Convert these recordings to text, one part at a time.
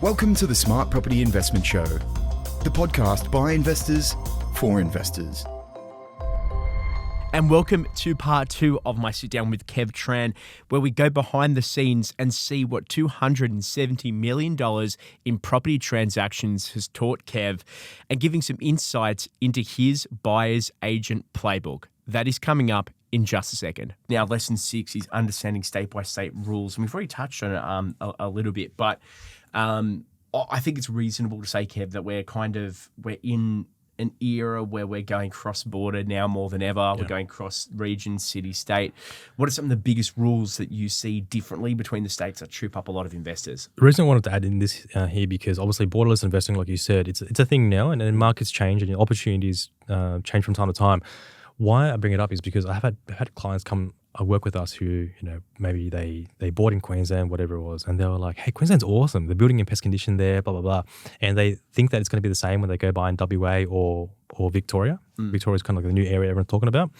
Welcome to the Smart Property Investment Show, the podcast by investors for investors. And welcome to part 2 of my sit down with Kev Tran, where we go behind the scenes and see what $270 million in property transactions has taught Kev, and giving some insights into his buyer's agent playbook. That is coming up in just a second. Now, lesson 6 is understanding state-by-state rules. And we've already touched on it a little bit, but I think it's reasonable to say, Kev, that we're in an era where we're going cross-border now more than ever. Yeah. We're going cross-region, city, state. What are some of the biggest rules that you see differently between the states that trip up a lot of investors? The reason I wanted to add in this here, because obviously borderless investing, like you said, it's a thing now, and markets change and opportunities change from time to time. Why I bring it up is because I've had clients come work with us who, maybe they bought in Queensland, whatever it was, and they were like, hey, Queensland's awesome. They're building in pest condition there, blah, blah, blah. And they think that it's going to be the same when they go buy in WA or Victoria. Victoria's kind of like the new area everyone's talking about.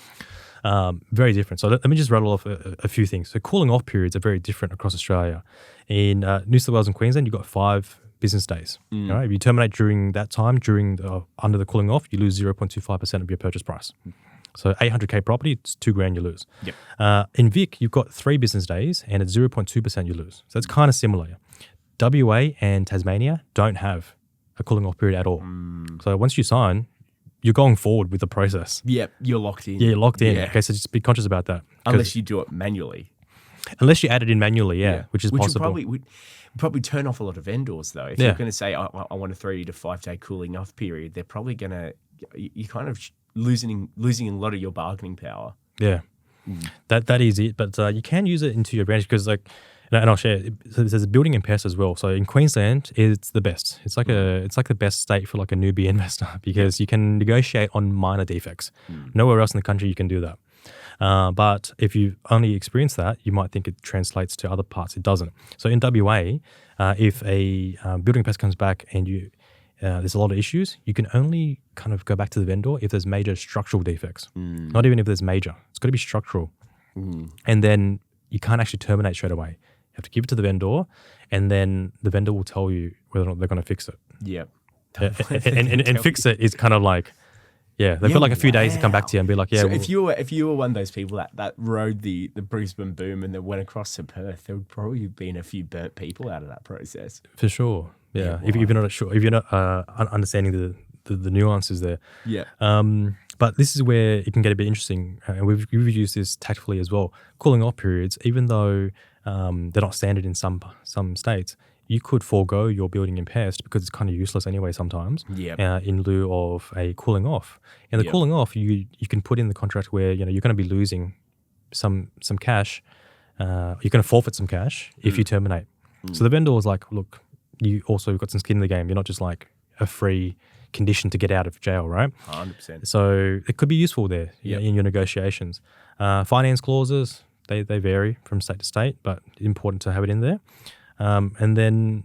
Very different. So let me just rattle off a few things. So cooling off periods are very different across Australia. In New South Wales and Queensland, you've got 5 business days. Right? If you terminate during that time, under the cooling off, you lose 0.25% of your purchase price. So 800K property, it's $2,000 you lose. Yep. In Vic, you've got 3 business days and it's 0.2% you lose. So it's kind of similar. WA and Tasmania don't have a cooling off period at all. So once you sign, you're going forward with the process. Yep, you're locked in. Yeah, you're locked in. Yeah. Okay, so just be conscious about that. Unless you do it manually. Unless you add it in manually, which is possible. Would probably turn off a lot of vendors, though. If you're going to say, I want a 3 to 5 day cooling off period, they're probably going to, you kind of losing a lot of your bargaining power. Yeah, that is it. But you can use it into your advantage because, and I'll share. So there's building and pest as well. So in Queensland, it's the best. It's like the best state for like a newbie investor because you can negotiate on minor defects. Nowhere else in the country you can do that. But if you only experience that, you might think it translates to other parts. It doesn't. So in WA, if a building pest comes back and there's a lot of issues, you can only kind of go back to the vendor if there's major structural defects. Not even if there's major. It's got to be structural. And then you can't actually terminate straight away. You have to give it to the vendor, and then the vendor will tell you whether or not they're going to fix it. Yep. And fix it is kind of like, they've got like a few days to come back to you and be like, So if you were one of those people that rode the Brisbane boom and then went across to Perth, there would probably have been a few burnt people out of that process. For sure. Yeah. If you're not sure, if you're not understanding the nuances there. Yeah. But this is where it can get a bit interesting, and we've used this tactfully as well. Cooling off periods, even though they're not standard in some states, you could forego your building in pest because it's kind of useless anyway sometimes. In lieu of a cooling off, and the cooling off, you can put in the contract where you're going to be losing some cash. You're going to forfeit some cash if you terminate. So the vendor was like, look, you also got some skin in the game. You're not just like a free condition to get out of jail, right? 100%. So it could be useful there in your negotiations. Finance clauses, they vary from state to state, but important to have it in there. And then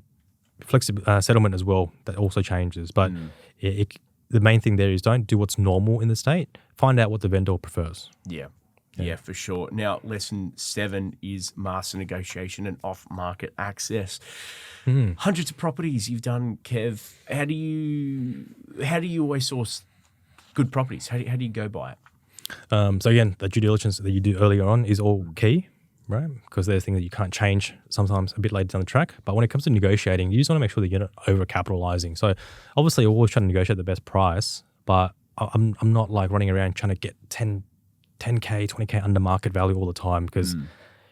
flexible settlement as well, that also changes. But the main thing there is don't do what's normal in the state. Find out what the vendor prefers. Yeah, for sure. Now, lesson 7 is master negotiation and off-market access. Hundreds of properties you've done, Kev. How do you always source good properties? How do you go by it? So again, the due diligence that you do earlier on is all key, right? Because there's things that you can't change sometimes a bit later down the track. But when it comes to negotiating, you just want to make sure that you're not over-capitalizing. So obviously, you're always trying to negotiate the best price, but I'm not like running around trying to get 10K, 20K under market value all the time because,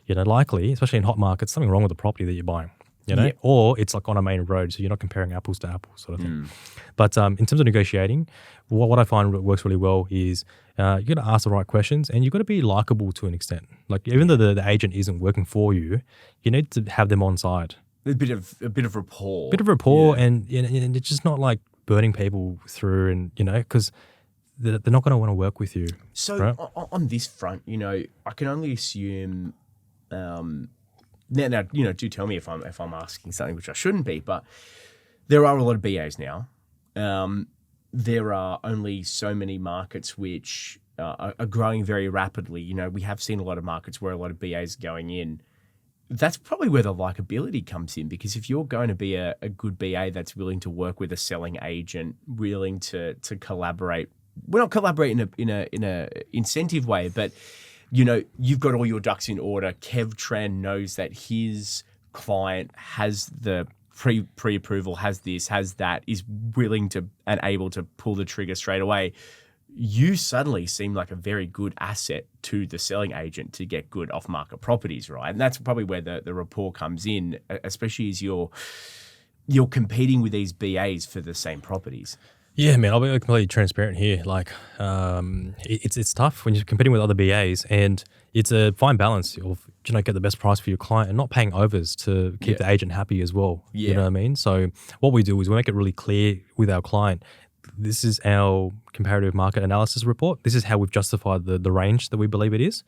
likely, especially in hot markets, something wrong with the property that you're buying, or it's like on a main road, so you're not comparing apples to apples sort of thing. But in terms of negotiating, what I find works really well is you got to ask the right questions and you've got to be likable to an extent. Like even though the agent isn't working for you, you need to have them on side. A bit of rapport. And it's just not like burning people through and, because they're not going to want to work with you. So right? on this front, I can only assume. Now, do tell me if I'm asking something which I shouldn't be, but there are a lot of BAs now. There are only so many markets which are growing very rapidly. We have seen a lot of markets where a lot of BAs are going in. that's probably where the likability comes in, because if you're going to be a good BA that's willing to work with a selling agent, willing to collaborate, well, not collaborate in a incentive way, but you've got all your ducks in order. Kev Tran knows that his client has the pre-approval, has this, has that, is willing to and able to pull the trigger straight away. You suddenly seem like a very good asset to the selling agent to get good off-market properties, right? And that's probably where the rapport comes in, especially as you're competing with these BAs for the same propities. Yeah, man, I'll be completely transparent here. Like, it's tough when you're competing with other BAs, and it's a fine balance of get the best price for your client and not paying overs to keep the agent happy as well. Yeah. You know what I mean? So what we do is we make it really clear with our client. This is our comparative market analysis report. This is how we've justified the range that we believe it is,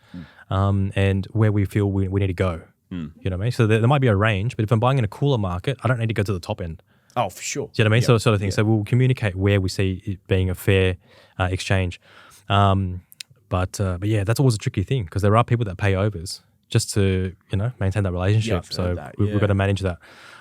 and where we feel we need to go. You know what I mean? So there might be a range, but if I'm buying in a cooler market, I don't need to go to the top end. Oh, for sure. Do you know what I mean? Yep. Sort of thing. So we'll communicate where we see it being a fair exchange. But yeah, that's always a tricky thing, because there are people that pay overs just to maintain that relationship. Yeah, we've got to manage that.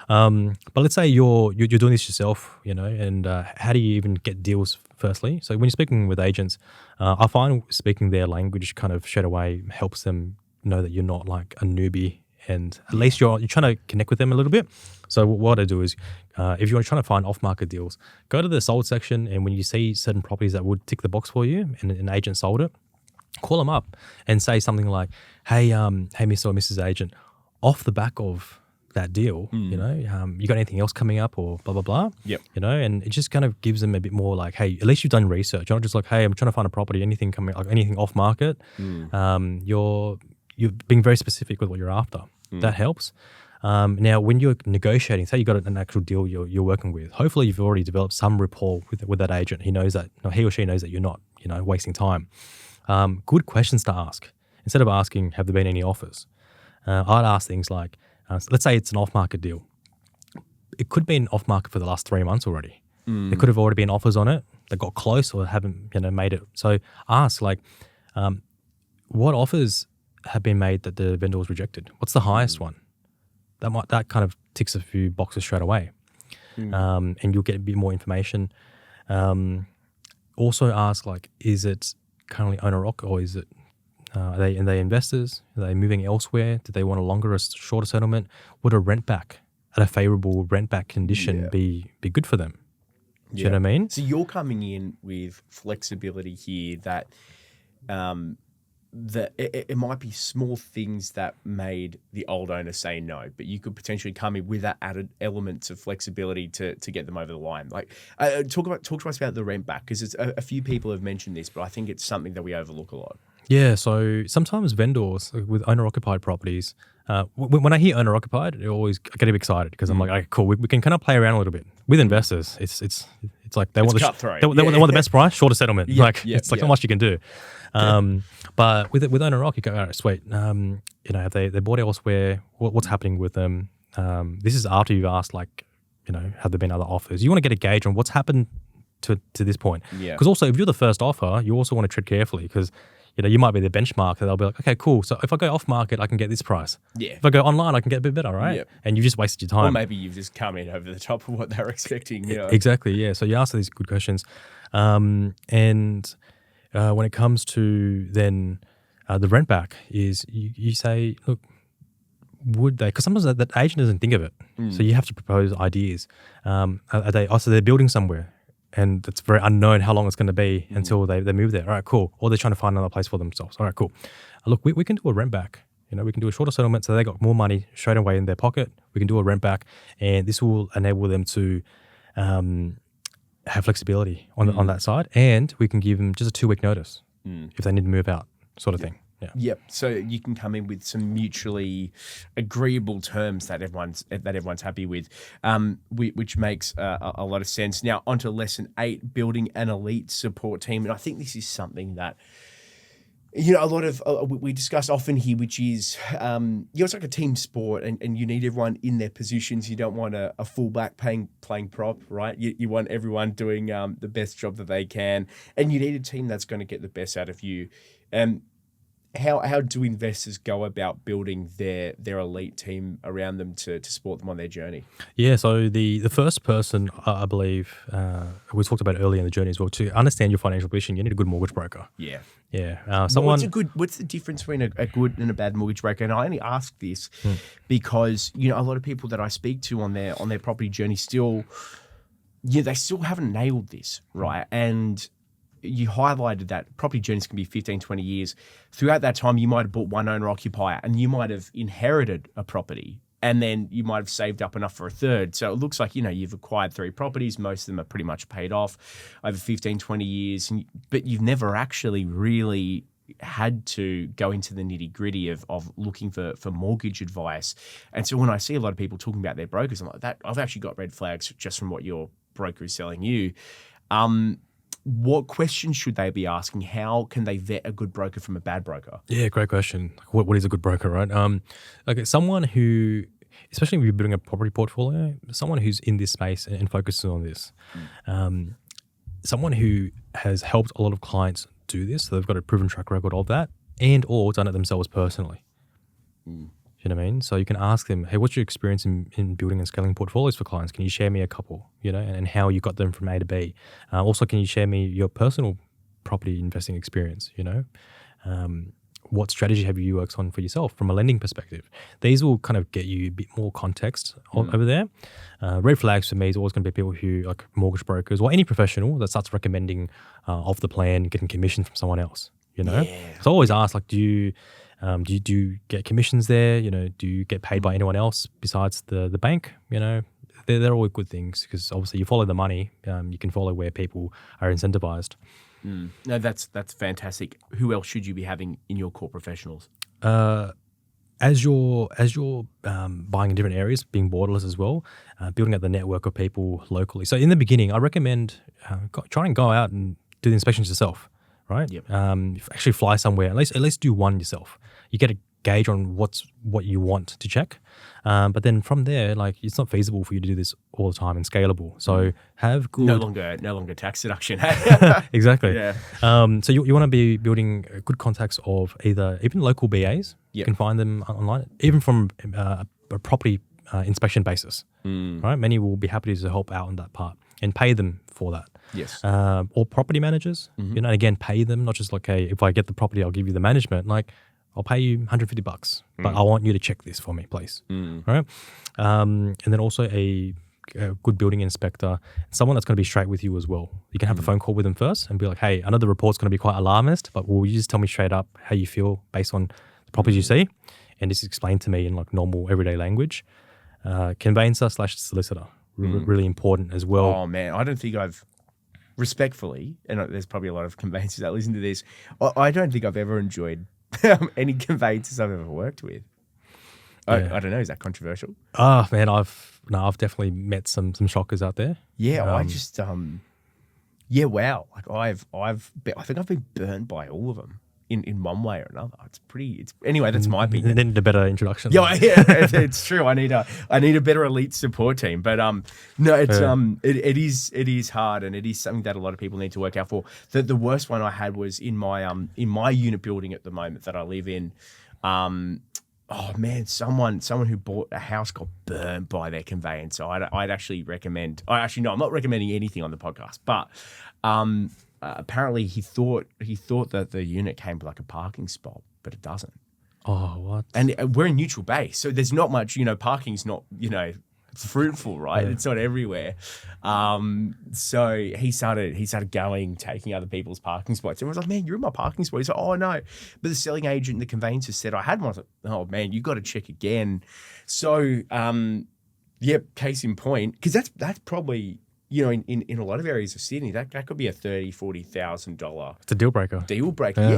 But let's say you're doing this yourself, and how do you even get deals? Firstly, so when you're speaking with agents, I find speaking their language kind of straight away helps them know that you're not like a newbie, and at least you're trying to connect with them a little bit. So what I do is, if you're trying to find off-market deals, go to the sold section, and when you see certain properties that would tick the box for you, and an agent sold it, call them up and say something like, "Hey, Mr. or Mrs. Agent, off the back of that deal, you got anything else coming up, or blah blah blah." Yep. And it just kind of gives them a bit more like, hey, at least you've done research. You're not just like, hey, I'm trying to find a property, anything coming, like anything off market. You're being very specific with what you're after. That helps. Now, when you're negotiating, say you got an actual deal you're working with, hopefully you've already developed some rapport with that agent. He knows that, he or she knows that you're not, wasting time. Good questions to ask. Instead of asking, have there been any offers? I'd ask things like, let's say it's an off-market deal. It could be an off-market for the last 3 months already. There could have already been offers on it that got close or haven't, made it. So ask like, what offers have been made that the vendor was rejected? What's the highest one? That kind of ticks a few boxes straight away, and you'll get a bit more information. Also ask like, is it currently owner-occupied, or is it are they investors? Are they moving elsewhere? Do they want a longer or shorter settlement? Would a rent back at a favourable rent back condition be good for them? Do you know what I mean? So you're coming in with flexibility here that it might be small things that made the old owner say no, but you could potentially come in with that added elements of flexibility to get them over the line. Like talk to us about the rent back, because it's a few people have mentioned this, but I think it's something that we overlook a lot. Yeah, so sometimes vendors with owner-occupied properties, when I hear owner-occupied, I always get a bit excited, because I'm like, okay, cool, we can kind of play around a little bit. With investors, it's like they want the best price, shorter settlement. It's not much you can do. But with owner-occupied, you go, all right, sweet. Have they bought elsewhere? What's happening with them? This is after you've asked, like, have there been other offers? You want to get a gauge on what's happened to this point. Yeah. Because also, if you're the first offer, you also want to tread carefully, because you might be the benchmark that they'll be like, okay, cool. So if I go off market, I can get this price. Yeah. If I go online, I can get a bit better, right? Yep. And you just wasted your time. Or maybe you've just come in over the top of what they're expecting. Exactly. Yeah. So you ask these good questions, and when it comes to then the rent back, is you say, look, would they? Because sometimes that agent doesn't think of it, so you have to propose ideas. They're building somewhere, and it's very unknown how long it's going to be until they move there. All right, cool. Or they're trying to find another place for themselves. All right, cool. Look, we can do a rent back. We can do a shorter settlement, so they got more money straight away in their pocket. We can do a rent back, and this will enable them to have flexibility on that side, and we can give them just a 2-week notice if they need to move out, sort of thing. Yeah. Yep. So you can come in with some mutually agreeable terms that everyone's happy with, which makes a lot of sense. Now, onto lesson 8: building an elite support team, and I think this is something that a lot of we discuss often here, which is it's like a team sport, and you need everyone in their positions. You don't want a fullback playing prop, right? You want everyone doing the best job that they can, and you need a team that's going to get the best out of you. how do investors go about building their elite team around them to support them on their journey? Yeah, so the first person, I believe, we talked about earlier in the journey as well, to understand your financial position, you need a good mortgage broker. Yeah. Yeah. Someone. What's the difference between a good and a bad mortgage broker? And I only ask this because, a lot of people that I speak to on their property journey they still haven't nailed this, right? And you highlighted that property journeys can be 15, 20 years. Throughout that time, you might have bought one owner occupier and you might have inherited a property, and then you might have saved up enough for a third. So it looks like, you've acquired 3 properties. Most of them are pretty much paid off over 15, 20 years, but you've never actually really had to go into the nitty gritty of looking for mortgage advice. And so when I see a lot of people talking about their brokers, I'm like, that I've actually got red flags just from what your broker is selling you. What questions should they be asking? How can they vet a good broker from a bad broker? Yeah, great question. What is a good broker, right? Someone who, especially if you're building a property portfolio, someone who's in this space and focuses on this. Someone who has helped a lot of clients do this, so they've got a proven track record of that, and or done it themselves personally. You know what I mean? So you can ask them, hey, what's your experience in building and scaling portfolios for clients? Can you share me a couple, and how you got them from A to B? Also, can you share me your personal property investing experience, what strategy have you worked on for yourself from a lending perspective? These will kind of get you a bit more context over there. Red flags for me is always going to be people who, like mortgage brokers or any professional that starts recommending off the plan, getting commission from someone else, Yeah. So I always ask, like, do you get commissions there? Do you get paid by anyone else besides the bank? They're all good things, because obviously you follow the money. You can follow where people are incentivized. No, that's fantastic. Who else should you be having in your core professionals? As you're buying in different areas, being borderless as well, building up the network of people locally. So in the beginning, I recommend try and go out and do the inspections yourself. Right? Yep. Actually fly somewhere. At least do one yourself. You get a gauge on what you want to check. But then from there, like, it's not feasible for you to do this all the time and scalable. So have good. No longer tax deduction. Exactly. Yeah. So you want to be building good contacts of even local BAs. You can find them online, even from a property inspection basis. Right? Many will be happy to help out on that part and pay them for that. Yes. Or property managers, and again, pay them, not just like, hey, if I get the property, I'll give you the management. Like, I'll pay you $150, but I want you to check this for me, please. Right? And then also a good building inspector, someone that's going to be straight with you as well. You can have a phone call with them first and be like, hey, I know the report's going to be quite alarmist, but will you just tell me straight up how you feel based on the properties you see? And just explain to me in like normal everyday language. Conveyancer / solicitor, really important as well. Oh man, I don't think I've respectfully, and there's probably a lot of conveyancers that listen to this, I don't think I've ever enjoyed any conveyancers I've ever worked with. I don't know. Is that controversial? Oh man, I've definitely met some shockers out there. Yeah, I just wow. Like I think I've been burnt by all of them in one way or another. Anyway. That's my opinion. They need a better introduction. Yeah, it's true. I need a better elite support team. But no, it's it is hard, and it is something that a lot of people need to work out for. The worst one I had was in my unit building at the moment that I live in. Oh man, someone who bought a house got burned by their conveyancer. I'd actually recommend. I'm not recommending anything on the podcast, but apparently he thought that the unit came with like a parking spot, but it doesn't. Oh, what? And we're in neutral base, so there's not much. Parking's not fruitful, right? Yeah. It's not everywhere. So he started taking other people's parking spots. And I was like, man, you're in my parking spot. He's like, oh no. But the selling agent, the conveyancer said I had one. I was like, oh man, you got to check again. So, case in point, because that's probably, in a lot of areas of Sydney, that could be a $30,000-$40,000. It's a deal breaker.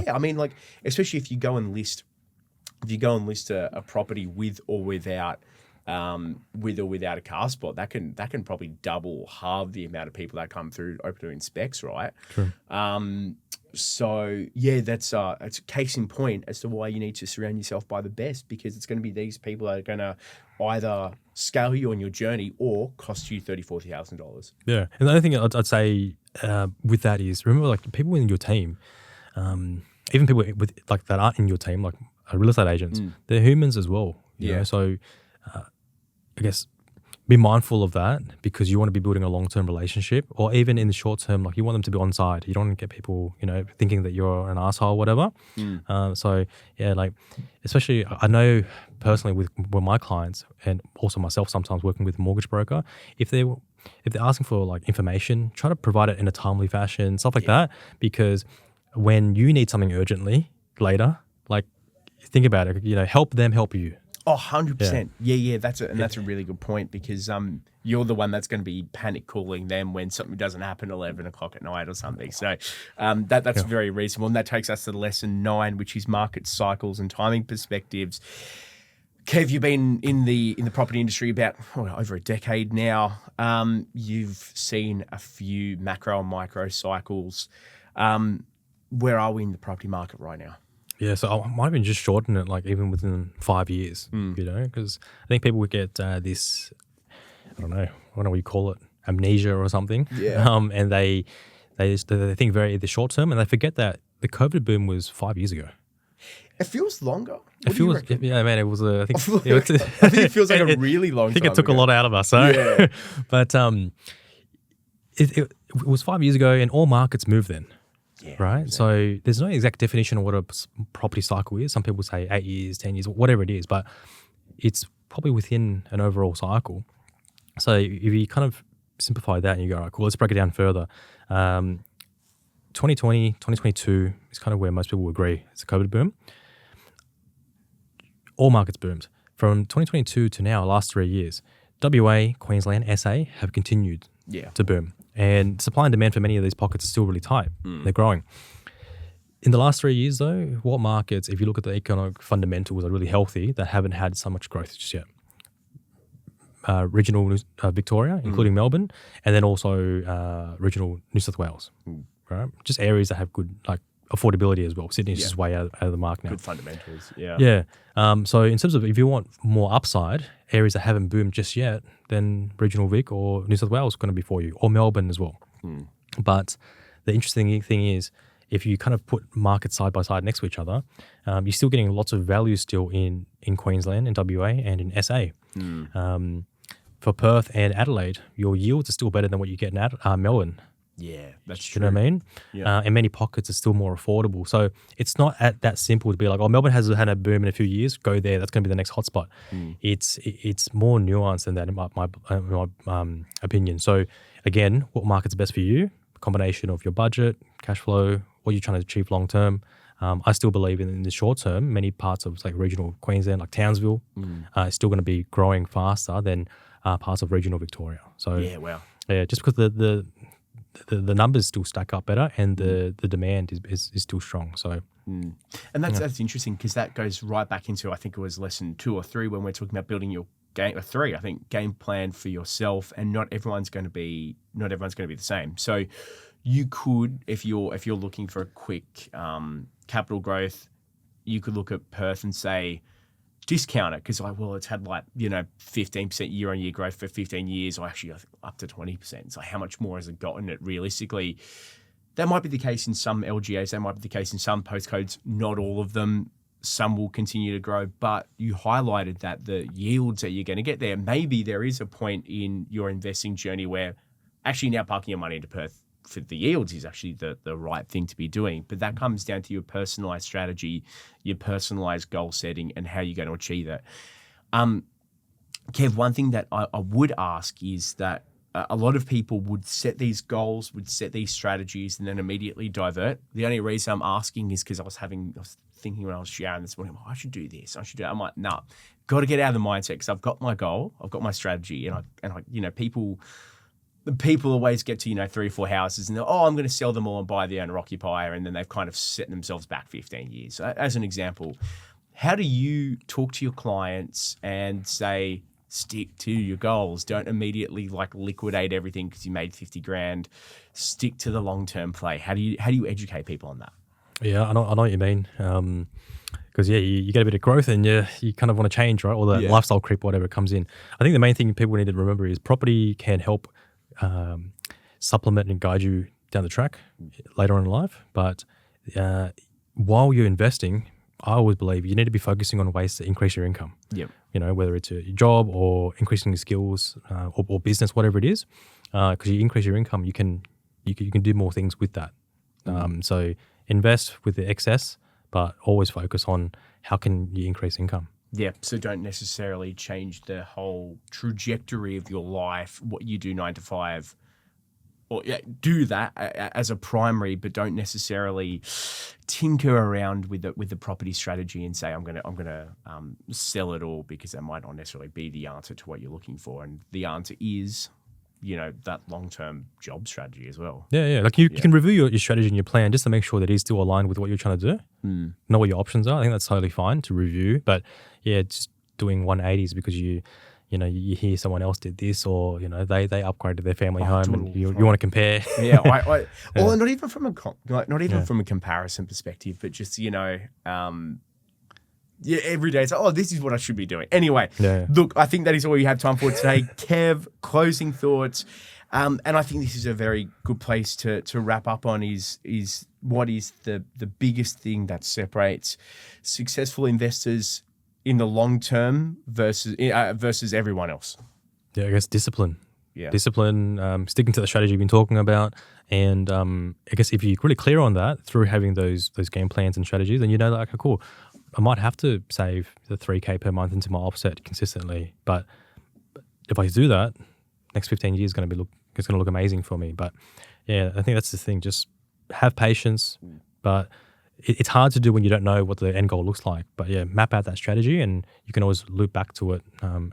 Yeah. I mean, like, especially if you go and list a property with or without a car spot, that can probably halve the amount of people that come through open to inspects, right? True. So yeah, that's a case in point as to why you need to surround yourself by the best, because it's going to be these people that are going to either scale you on your journey or cost you $30,000-$40,000. Yeah, and the other thing I'd say with that is, remember, like, people in your team, even people with like that aren't in your team, like real estate agents, they're humans as well. You know? So I guess be mindful of that, because you want to be building a long-term relationship, or even in the short term, like you want them to be on side. You don't want to get people, thinking that you're an asshole or whatever. So yeah, like especially I know personally with my clients, and also myself sometimes working with a mortgage broker, if they're asking for like information, try to provide it in a timely fashion, stuff like that, because when you need something urgently later, like think about it, help them help you. Oh, 100%. Yeah, that's a really good point, because you're the one that's going to be panic calling them when something doesn't happen 11 o'clock at night or something. So that's very reasonable. And that takes us to lesson 9, which is market cycles and timing perspectives. Kev, you've been in the property industry about over a decade now. You've seen a few macro and micro cycles. Where are we in the property market right now? Yeah, so I might even just shorten it, like even within 5 years, because I think people would get this, I don't know what you call it, amnesia or something. Yeah. And they think very the short term, and they forget that the COVID boom was 5 years ago. It feels longer. It feels, yeah, man. It was I think it feels like a really long time. I think it took a lot out of us. So. Yeah. But it was 5 years ago, and all markets moved then. Yeah, right. exactly. So there's no exact definition of what a property cycle is. Some people say 8 years, 10 years, whatever it is, but it's probably within an overall cycle. So if you kind of simplify that and you go, all right, cool, let's break it down further. 2020, 2022 is kind of where most people agree. It's a COVID boom. All markets boomed. From 2022 to now, last 3 years, WA, Queensland, SA have continued to boom. And supply and demand for many of these pockets is still really tight. They're growing. In the last 3 years, though, what markets, if you look at the economic fundamentals, are really healthy that haven't had so much growth just yet? Regional Victoria, including Melbourne, and then also regional New South Wales, right? Just areas that have good like affordability as well. Sydney's just way out of the mark now. Good fundamentals, yeah. Yeah. So in terms of if you want more upside, areas that haven't boomed just yet, then regional Vic or New South Wales is going to be for you, or Melbourne as well. But the interesting thing is, if you kind of put markets side by side next to each other, you're still getting lots of value still in Queensland, in WA, and in SA. For Perth and Adelaide, your yields are still better than what you get in Melbourne. Yeah, that's true. You know what I mean? Yeah. And many pockets are still more affordable. So it's not that simple to be like, oh, Melbourne has had a boom in a few years, go there. That's going to be the next hotspot. It's more nuanced than that in my opinion. So again, what market's best for you? A combination of your budget, cash flow, what you're trying to achieve long term. I still believe in the short term, many parts of like regional Queensland, like Townsville, is still going to be growing faster than parts of regional Victoria. So yeah, just because the numbers still stack up better, and the demand is still strong. So, and that's interesting, because that goes right back into, I think it was lesson 2 or 3 when we're talking about building your game, or 3, I think, game plan for yourself. And not everyone's going to be the same. So you could, if you're looking for a quick capital growth, you could look at Perth and say, discount it, because it's had 15% year-on-year growth for 15 years, or actually I think up to 20%. So how much more has it gotten it realistically? That might be the case in some LGAs, that might be the case in some postcodes, not all of them. Some will continue to grow, but you highlighted that the yields that you're going to get there, maybe there is a point in your investing journey where actually now parking your money into Perth for the yields is actually the right thing to be doing. But that comes down to your personalized strategy, your personalized goal setting, and how you're going to achieve it. Kev, one thing that I would ask is that a lot of people would set these goals, would set these strategies, and then immediately divert. The only reason I'm asking is because I was thinking when I was showering this morning, I should do this, I should do that. I'm like, no, got to get out of the mindset, because I've got my goal, I've got my strategy, and I people always get to 3 or 4 houses and they're, I'm going to sell them all and buy the owner occupier, and then they've kind of set themselves back 15 years. So as an example, how do you talk to your clients and say, stick to your goals? Don't immediately liquidate everything because you made 50 grand. Stick to the long-term play. How do you educate people on that? Yeah, I know what you mean. Because you get a bit of growth and you kind of want to change, right? Or the lifestyle creep, whatever comes in. I think the main thing people need to remember is property can help supplement and guide you down the track later on in life. But while you're investing, I always believe you need to be focusing on ways to increase your income. Yep. Whether it's your job or increasing your skills or business, whatever it is, because you increase your income, you can do more things with that. So invest with the excess, but always focus on how can you increase income. Yeah, so don't necessarily change the whole trajectory of your life, what you do 9 to 5, or do that as a primary, but don't necessarily tinker around with the property strategy and say I'm gonna sell it all, because that might not necessarily be the answer to what you're looking for, and the answer is that long-term job strategy as well. Yeah. Like you can review your strategy and your plan just to make sure that it is still aligned with what you're trying to do. Know what your options are. I think that's totally fine to review, but just doing 180s because you hear someone else did this, or they upgraded their family home, and you want to compare. Or not even from from a comparison perspective, but just every day it's like, this is what I should be doing. Anyway, look, I think that is all we have time for today. Kev, closing thoughts. And I think this is a very good place to wrap up on is what is the biggest thing that separates successful investors in the long term versus everyone else. Yeah, I guess discipline. Yeah. Discipline, sticking to the strategy you've been talking about. And I guess if you're really clear on that through having those game plans and strategies, then okay, cool. I might have to save the $3,000 per month into my offset consistently. But if I do that, next 15 years is going to look amazing for me. But I think that's the thing. Just have patience. But it's hard to do when you don't know what the end goal looks like. But map out that strategy, and you can always loop back to it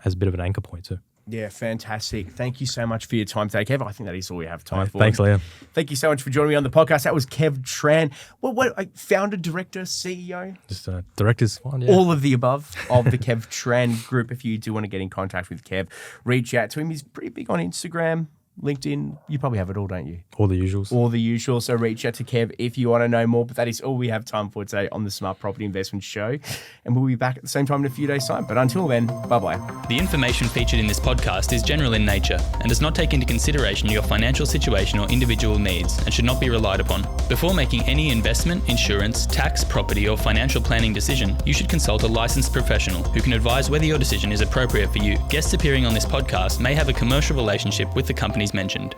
as a bit of an anchor point too. Yeah, fantastic. Thank you so much for your time today, Kev. I think that is all we have time for. Thanks, Liam. Thank you so much for joining me on the podcast. That was Kev Tran. Founder, director, CEO? Just director's one, yeah. All of the above of the Kev Tran Group. If you do want to get in contact with Kev, reach out to him. He's pretty big on Instagram, LinkedIn. You probably have it all, don't you? All the usuals. All the usual. So reach out to Kev if you want to know more. But that is all we have time for today on the Smart Property Investment Show. And we'll be back at the same time in a few days' time. But until then, bye-bye. The information featured in this podcast is general in nature and does not take into consideration your financial situation or individual needs and should not be relied upon. Before making any investment, insurance, tax, property, or financial planning decision, you should consult a licensed professional who can advise whether your decision is appropriate for you. Guests appearing on this podcast may have a commercial relationship with the companies mentioned.